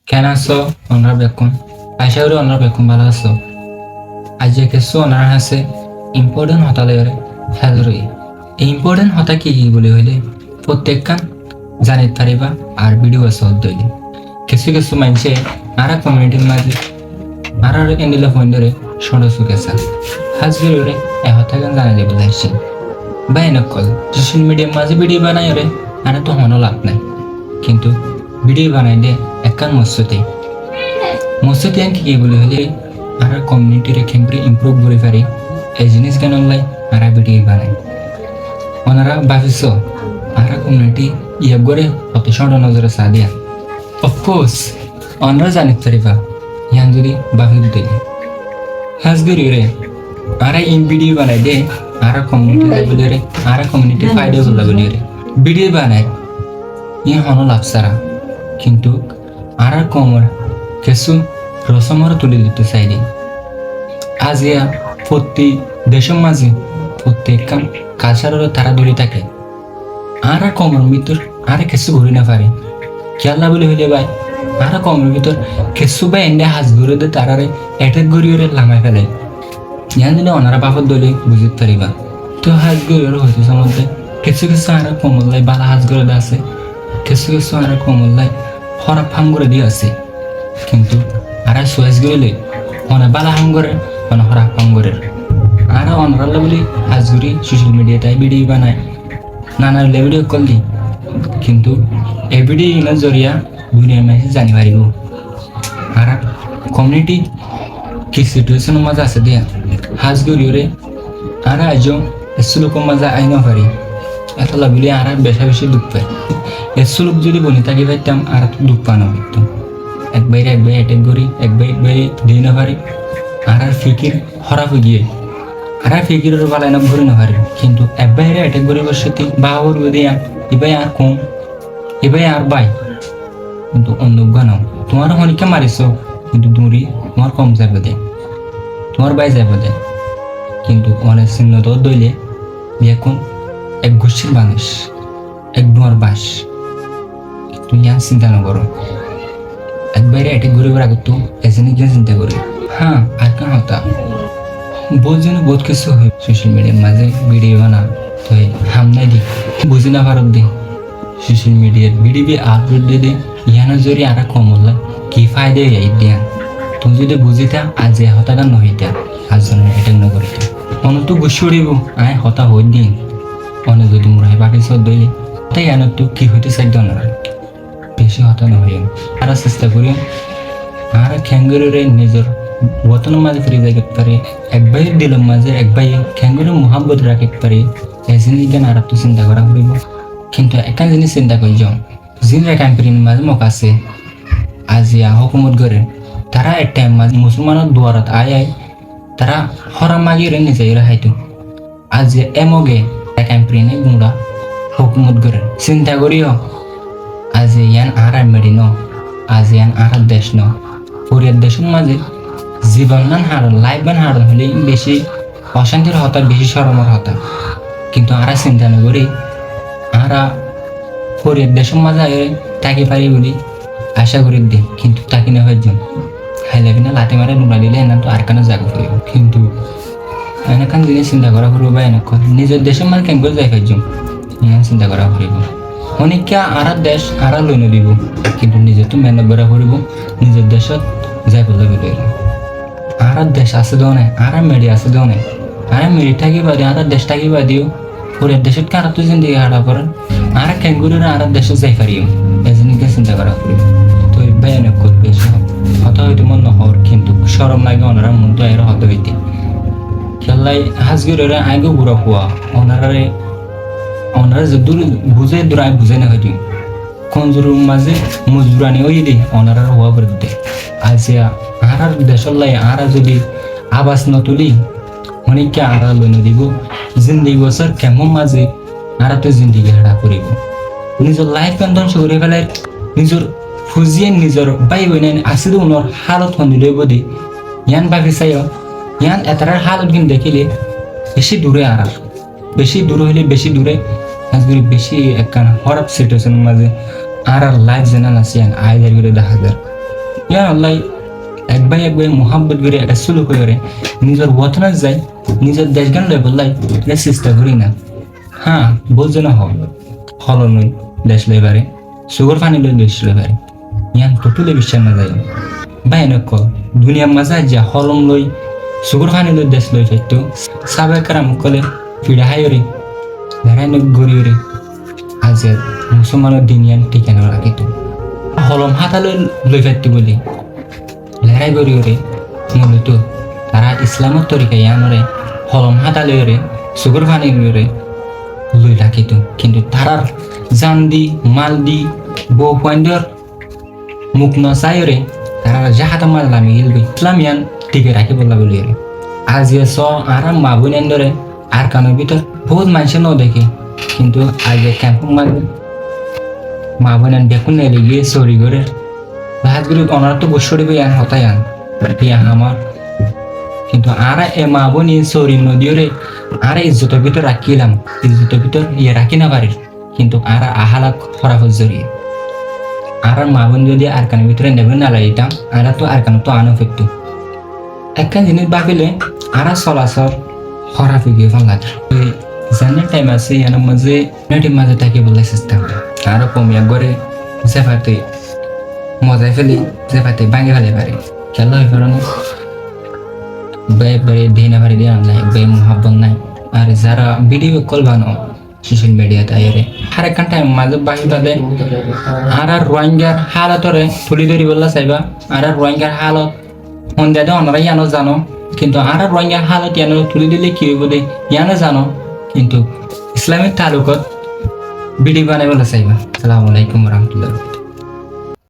কেন আছো অনার বেকুন আশা করি অনার বেকুন ভালো আছো আজ কিছু অনার আছে ইম্পর্টেন্ট হতালে হেলরই এই ইম্পর্টেন্ট হতা কি কি বলে হইলে প্রত্যেকখান জানিত পারিবা আর ভিডিও আছে দইলে কিছু কিছু মানুষে আর কমিউনিটির মাঝে আর এন্ডিলে ফোন ধরে সদস্য গেছে হাজগির ওরে এ হতাগান জানালে বলে আসছেন বা এনেকল সোশ্যাল মিডিয়ার মাঝে ভিডিও বানাই ওরে আর তো হনো লাভ নাই কিন্তু ভিডিও বানাই দে একখান মসজিদে কি বলে হলে আর কমিউনিটি রে কেমনে ইমপ্রুভ করে পারি এই জিনিস কেন লাই আর ভিডিও বানাই ওনারা ভাবিস আর কমিউনিটি ইয়ে করে অত সড় নজরে সাদিয়া অফকোর্স ওনারা জানিত পারিবা ইয়ান যদি ভাবি দিলে হাজগিরি রে আর ইন ভিডিও বানাই দে আর কমিউনিটি লেভেলে রে আর কমিউনিটি ফায়দা হল বলে রে ভিডিও বানাই ইয়ে হনো লাভ সারা কিন্তু আর কমর কিছু রসমর তুলে দিতে চাইলে আজ ইয়া প্রতি দেশের মাঝে প্রত্যেকখান কালচারের তারা দূরে থাকে আর কমর ভিতর আর কিছু ঘুরি না পারে খেয়াল বলে হইলে ভাই আর কমর ভিতর কিছু বা এনে হাজ ঘুরে দে তারারে এটেক ঘুরিয়ে লামাই ফেলে ইয়ান দিলে ওনারা বাপর দলে বুঝতে পারিবা তো হাজ ঘুরিয়ে হইতে সম্বন্ধে কিছু কিছু আর কমল্লাই বালা হাজ ঘুরে আছে কিছু কিছু আর কমল্লাই হরা ফাম করে দিয়ে আছে কিন্তু আর সোয়াইজ গেলে অনেক বালা হাম করে অনেক হরা ফাম করে আর অনরাল বলি আজগুড়ি সোশ্যাল মিডিয়াটাই ভিডিও বানায় নানা ভিডিও করলি কিন্তু এই ভিডিও ইনার জরিয়া দুনিয়ার মেসেজ জানি পারিব আর কমিউনিটি কি সিচুয়েশনের মাঝে আছে দিয়া হাজগুড়িওরে আর আজও এসুলোকের মাঝে আইন পারি এত লাগলে আর বেশা বেশি দুঃখ পায় এসুলোক যদি বনি থাকি পাইতাম আর দুঃখ পানো হইতাম একবারে অ্যাটেক করি একবারে দিয়ে না পারি আর ফিকির হরাপ গিয়ে আর ফিকিরের বেলায় না ভরে না পারি কিন্তু একবারে অ্যাটেক করে বসে বাবর দিয়ে এবার আর কম এবার আর বাই কিন্তু অন্য নাও তোমার অনেককে মারিস কিন্তু দূরি তোমার কম যাবে দে তোমার বাই যাবে দে কিন্তু অনেক চিহ্ন তো দইলে এখন এক গোষ্ঠীর মানুষ এক ডুয়ার বাস তুমি আর চিন্তা না করো একবারে অ্যাটেক ঘুরিবার আগে তো এজেন্ট গিয়ে চিন্তা করি হ্যাঁ আর কেন হতা বহুত যেন বহুত কিছু হয় সোশ্যাল মিডিয়ার মাঝে ভিডিও বানা তো হাম নাই দি বুঝি না পারত দি সোশ্যাল মিডিয়ার ভিডিও আপলোড দিয়ে দে ইয়ানো জরি আর কম হল কি ফায়দা এই দিয়া তুমি যদি বুঝিতা আজ হতাগান নহইতা আজ জন অ্যাটেক না করিতা অনেক তো গুছি উড়িব আয় হতা হই দিন অনেক যদি মোড়াই বাকি সব দইলে তাই এন তো কি হইতে চাই না বেশি হতা নহয় আর চেষ্টা করি আর খ্যাঙ্গুরে নিজের বতনের মাঝে ফিরে যাইতে পারে একবাই দিলের মাঝে একবাই খ্যাঙ্গুরে মোহাম্মত রাখতে পারে এই জিনিস আর তো চিন্তা করা করিব কিন্তু একান জিনিস চিন্তা করি যাও জিন ক্যাম্পেইন মাঝে মোক আছে আজিয়া হুকুমত করে তারা এক টাইম মাঝে মুসলমানের দুয়ারত আয় তারা হরা মাগিয়ে নিজে রাখাইতো আজ এমগে ক্যাম্পেইনে গুঁড়া হুকুমত করে চিন্তা করিও আজ ইয়ান আর মেডি ন আজ ইয়ান আর দেশ ন পরিয়ার দেশের মাঝে জীবন নান হারণ লাইফ বান হারণ হলে বেশি অশান্তির হতা বেশি সরমর হতা কিন্তু আর চিন্তা না করি আর পরিয়ার দেশের মাঝে তাকে পারি বলি আশা করি দে কিন্তু তাকে না হয়ে যান খাইলে কিনা লাঠি মারে নুলা দিলে এনা তো আর কেন জাগ করিব কিন্তু এনেকান জিনিস চিন্তা করা করবো বা এনেক নিজের দেশের মাঝে কেন করে যাই পাইছুম ইমান চিন্তা করা করিব অনেকে আর দেশ আর লইন দিব কিন্তু নিজে তো মেহনত করা করিব নিজের দেশত যাই বলে বলে আর দেশ আছে দেও নাই আর মেডি আছে দেও নাই আর মেডি থাকিবা দিও আর দেশ থাকিবা দিও পরে দেশত কার তো জিন্দগি হারা করেন আর ক্যাঙ্গুরের আর দেশে যাই পারিও এজনকে চিন্তা করা করিব তো ভাই অনেক করবে হতা হইতে মন নহর কিন্তু সরম লাগে ওনারা মন তো এর হতে হইতে খেলাই হাজগিরে আগে ঘুরা হওয়া ওনারা যে দূর বুঝে দূর আগে বুঝে না হইতি কঞ্জুর মাঝে মজুরানি ওই দে ওনারা হওয়া করে দিতে আজিয়া আর দেশের লাই আর যদি আবাস নতুলি অনেককে আর লইন দিব জিন্দিগি বছর কেমন মাঝে আর তো জিন্দিগি হারা করিব নিজের লাইফ ধ্বংস করে ফেলাই নিজের ফুজিয়ে নিজের বাই বইনাই আসলে ওনার হালত সন্দি লইব দে ইয়ান বাকি চাই ইয়ান এটার হালত কিন্তু দেখিলে বেশি দূরে আর বেশি দূরে হইলে বেশি দূরে আজগুলি বেশি একখান খারাপ সিচুয়েশনের মাঝে আর লাইফ জেনাল আছে আয় দেখা যায় ইয়া আল্লাহ এক ভাই মোহাম্মত করে এটা শুরু করে নিজের ওয়াতনা যায় নিজের দেশ গান লয় বললাই এটা চেষ্টা করি না হ্যাঁ বলছে না হল নই দেশ লই পারে সুগর পানি লই দেশ লই পারে ইয়ান টোটালি বিশ্বাস না যায় ভাই নক দুনিয়ার মাঝে যা হলম লই সুগর পানি লই দেশ লই ফাইতো সাবে কারাম কলে ফিড়া হাইরে ধরাই নক গরিয়রে আজ মুসলমানের দিন ইয়ান ঠিকানা রাখিত হলম হাতা লই ফাইতো বলি লেরাই গরিয়রে মূলত তারা ইসলামের তরিকায় আনরে হলম হাতা লইরে সুগর পানি লইরে লই রাখিত কিন্তু তারার জান দি মাল দি বউ পয়েন্টর মুখ নচাইরে তারা যাহাতা মাল লামি গেলবি ইসলামিয়ান টিকে রাখি বললা বলি আজ স আরাম মা বোন ধরে আর কানের ভিতর বহুত মানুষ ন দেখে কিন্তু আজ ক্যাম্প মারবে মা বোন দেখুন নেলে গিয়ে চুরি করে হাতগুলি অনার তো বসে আন হতাই আন ইয়া আমার কিন্তু আর এ মা বোন চুরি নদীরে আর ইজ্জতের ভিতর রাখিলাম ইজ্জতের ভিতর ইয়ে রাখি না পারি কিন্তু আর আহালা খরাফত জড়িয়ে আর মা বোন যদি আর কানের ভিতরে নেবে না লাগিতাম আর তো আর কানে তো আনো ফেকতো একখান জিনিস ভাবিলে আর চলাচল খরাফি গিয়ে ফাল্লাত জানার টাইম আছে ইয়ার মাঝে মাঝে তাকে বলে চেষ্টা করে আরো কমিয়া করে জেফাতে মজাই ফেলি জেফাতে ভাঙে ফেলে পারে খেলা হয়ে পারে না একবারে দিন এবারে দিয়ে নাই বে মোহাব্বত নাই আর যারা ভিডিও কল বানো সোশ্যাল মিডিয়াতে আইরে আর একখান টাইম মাঝে বাহি তাদের আর রোহিঙ্গার হালতরে তুলি ধরি বললা চাইবা আর রোহিঙ্গার হালত সন্ধ্যা দে অনারা ইয়ানো জানো কিন্তু আর রোহিঙ্গার হালত ইয়ানো তুলি দিলে কি হইব দে ইয়ানো জানো কিন্তু ইসলামিক তালুকত ভিডিও বানাই বলা চাইবা আসসালামু আলাইকুম রহমতুল্লাহ